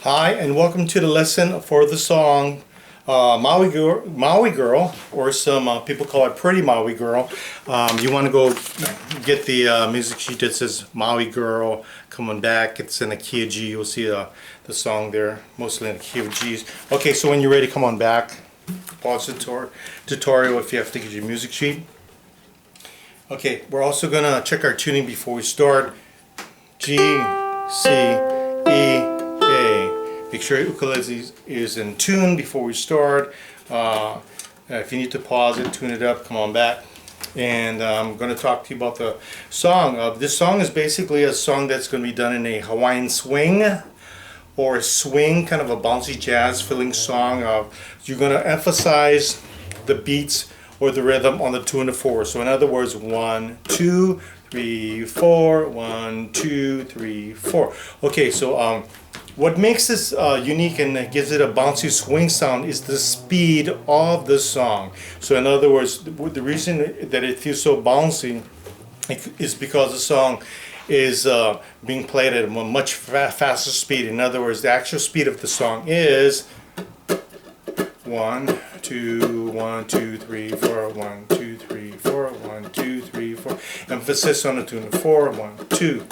Hi, and welcome to the lesson for the song Maui Girl, or some people call it Pretty Maui Girl. You want to go get the music sheet that says Maui Girl, coming back. It's in a key of G. You'll see the song there, mostly in the key of G's. Okay, so when you're ready, come on back. Pause the tutorial if you have to get your music sheet. Okay, we're also going to check our tuning before we start. G, C, E, A. Make sure your ukulele is in tune before we start. If you need to pause it, tune it up, come on back. And I'm going to talk to you about the song. This song is basically a song that's going to be done in a Hawaiian swing or a swing, kind of a bouncy jazz feeling song. You're going to emphasize the beats or the rhythm on the 2 and the 4. So in other words, 1, 2, 3, 4, 1, 2, 3, 4. Okay, so what makes this unique and gives it a bouncy swing sound is the speed of the song. So in other words, the reason that it feels so bouncy is because the song is being played at a much faster speed. In other words, the actual speed of the song is 1, 2, 1, 2, 3, 4, 1, 2, 3, 4, 1, 2, 3, 4. Emphasis on the 2 and the 4. 1, 2,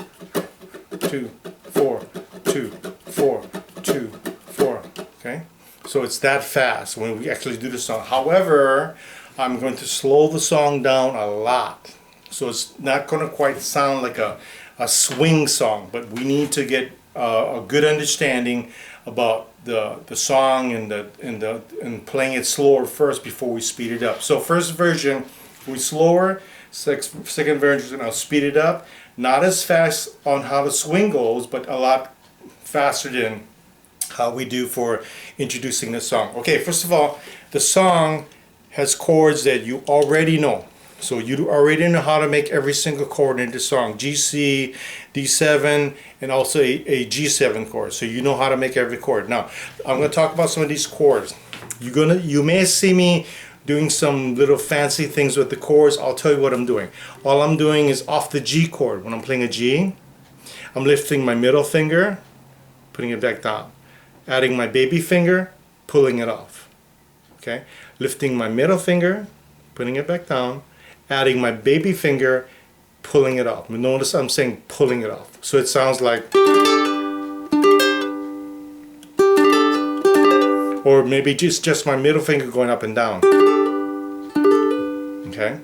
2, 4, 2, 4, 2, 4. Okay, so it's that fast when we actually do the song. However, I'm going to slow the song down a lot, so it's not going to quite sound like a swing song. But we need to get a good understanding about the song and playing it slower first before we speed it up. So first version we slower, second version I'll speed it up, not as fast on how the swing goes, but a lot faster than how we do for introducing the song. Okay, first of all, the song has chords that you already know. So you already know how to make every single chord in the song. G, C, D7, and also a G7 chord. So you know how to make every chord. Now, I'm going to talk about some of these chords. You may see me doing some little fancy things with the chords. I'll tell you what I'm doing. All I'm doing is off the G chord. When I'm playing a G, I'm lifting my middle finger, putting it back down. Adding my baby finger, pulling it off. Okay? Lifting my middle finger, putting it back down. Adding my baby finger, pulling it off. Notice I'm saying pulling it off. So it sounds like, or maybe just my middle finger going up and down. Okay?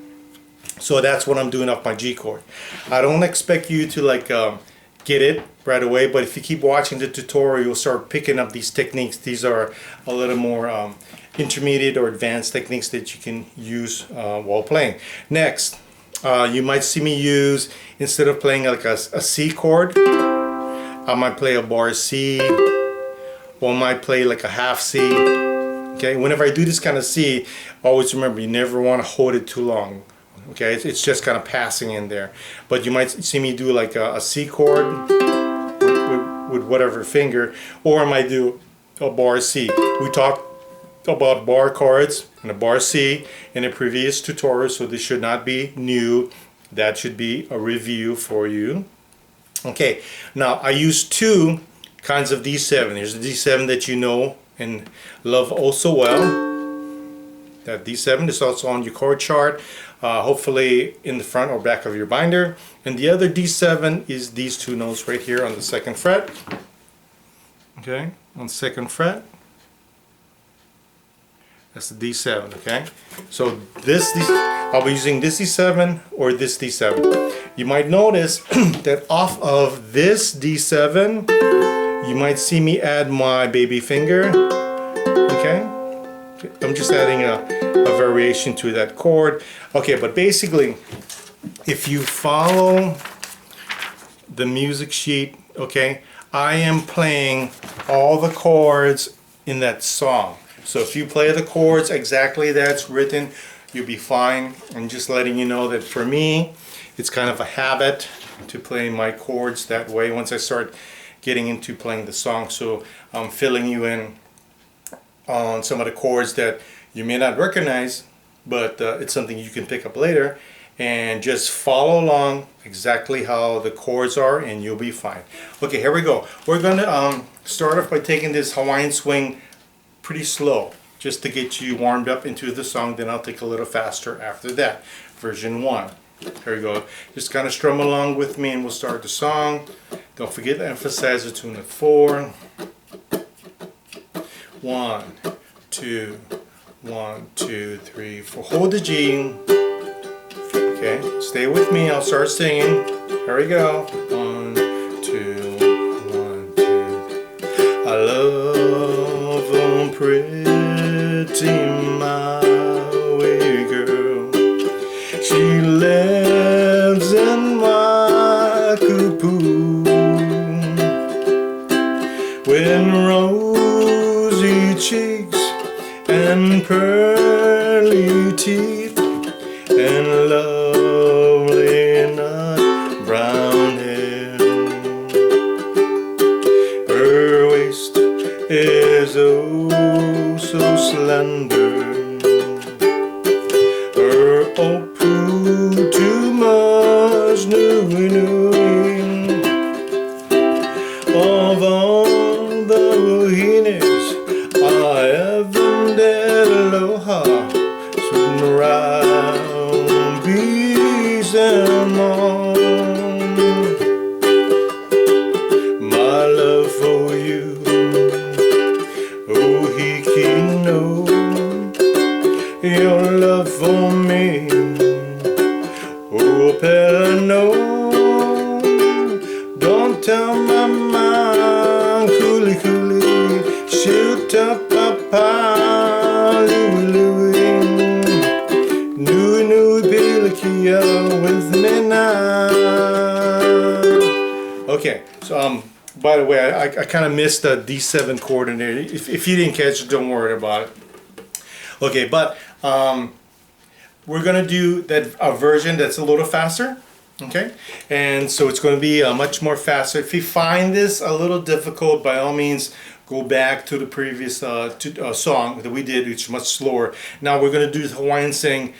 So that's what I'm doing off my G chord. I don't expect you to get it right away, but if you keep watching the tutorial, you'll start picking up these techniques. These are a little more intermediate or advanced techniques that you can use while playing. Next, you might see me use, instead of playing like a C chord, I might play a bar C, or I might play like a half C. Okay, whenever I do this kind of C, always remember you never want to hold it too long. Okay, it's just kind of passing in there. But you might see me do like a C chord with whatever finger, or I might do a bar C. We talked about bar chords and a bar C in a previous tutorial, so this should not be new. That should be a review for you. Okay, now I use two kinds of D7. There's the D7 that you know and love also well. That D7 is also on your chord chart, hopefully in the front or back of your binder. And the other D7 is these two notes right here on the 2nd fret. Okay, on 2nd fret. That's the D7, okay? So I'll be using this D7 or this D7. You might notice that off of this D7, you might see me add my baby finger, okay? I'm just adding a variation to that chord. Okay, but basically, if you follow the music sheet, okay, I am playing all the chords in that song. So if you play the chords exactly that's written, you'll be fine. I'm just letting you know that for me, it's kind of a habit to play my chords that way once I start getting into playing the song. So I'm filling you in on some of the chords that you may not recognize, but it's something you can pick up later. and just follow along exactly how the chords are and you'll be fine. Okay, here we go. We're gonna start off by taking this Hawaiian swing pretty slow just to get you warmed up into the song. Then I'll take a little faster after that. Version 1. Here we go. Just kind of strum along with me and we'll start the song. Don't forget to emphasize the tune at 4. 1, 2, 1, 2, 3, 4. Hold the G. Okay, stay with me. I'll start singing. Here we go. 1, 2, 1, 2. I love a pretty Maui girl. She lives in Waikupu with rosy cheeks and pearly teeth and lovely nut brown hair. Her waist is oh so slender. Her opu too much nui. Of all the wahinis I ever did aloha, swim around bees and on. My love for you, oh hikino, your love for me, oh pelano. Don't tell my mind, coolie coolie, shoot up papa, louie louie, nui nui pilikia with me now. Okay, so by the way, I kind of missed the D7 chord in there. If you didn't catch it, don't worry about it. Okay, but we're gonna do that version that's a little faster. Okay, and so it's going to be much more faster. If you find this a little difficult, by all means go back to the previous song that we did, which is much slower. Now we're going to do the Hawaiian swing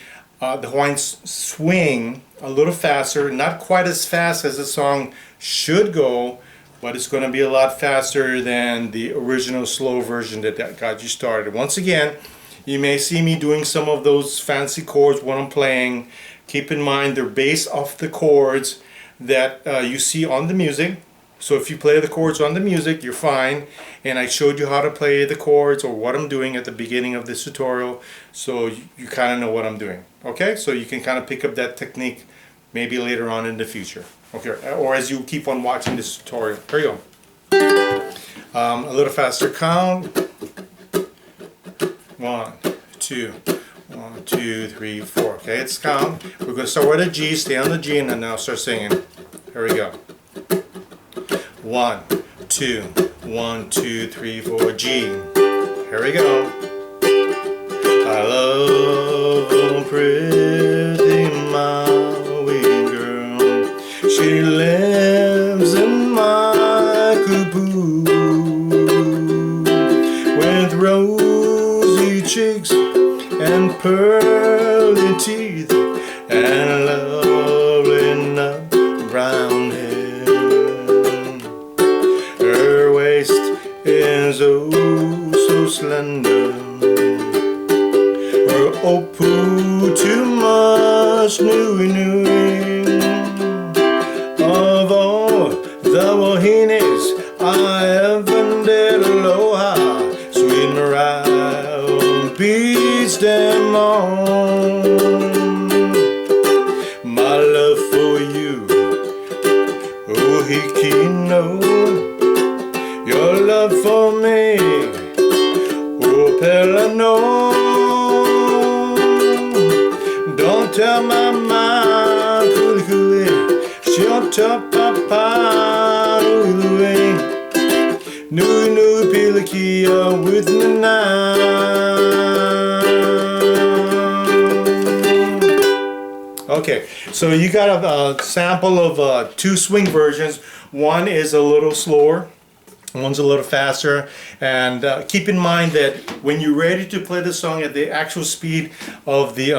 a little faster, not quite as fast as the song should go, but it's going to be a lot faster than the original slow version that got you started. Once again, you may see me doing some of those fancy chords when I'm playing. Keep in mind they're based off the chords that you see on the music. So if you play the chords on the music, you're fine. And I showed you how to play the chords or what I'm doing at the beginning of this tutorial. So you kind of know what I'm doing. Okay, so you can kind of pick up that technique maybe later on in the future. Okay, or as you keep on watching this tutorial. Here you go. A little faster count. 1, 2. 1, 2, 3, 4. Okay, it's count. We're going to start with a G, stay on the G, and then now start singing. Here we go. 1, 2, 1, 2, 3, 4, G. Here we go. I love a pretty Maui girl. She lives in my kupu with rosy cheeks and pearly teeth and lovely nut brown hair. Her waist is oh so slender. Her opu too much nui nui. Of all the wahinis I ever did aloha, sweet Mariah beats them on. My love for you, oh hikino, your love for me, oh pelano. Don't tell my mind, coolie coolie, shut up papa, louie, nui nui pilikia with me now. Okay, so you got a sample of 2 swing versions. One is a little slower, one's a little faster, and keep in mind that when you're ready to play the song at the actual speed of the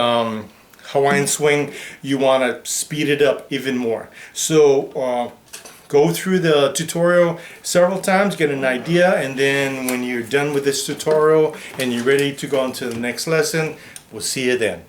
Hawaiian swing, you want to speed it up even more. So go through the tutorial several times, get an idea, and then when you're done with this tutorial and you're ready to go on to the next lesson, we'll see you then.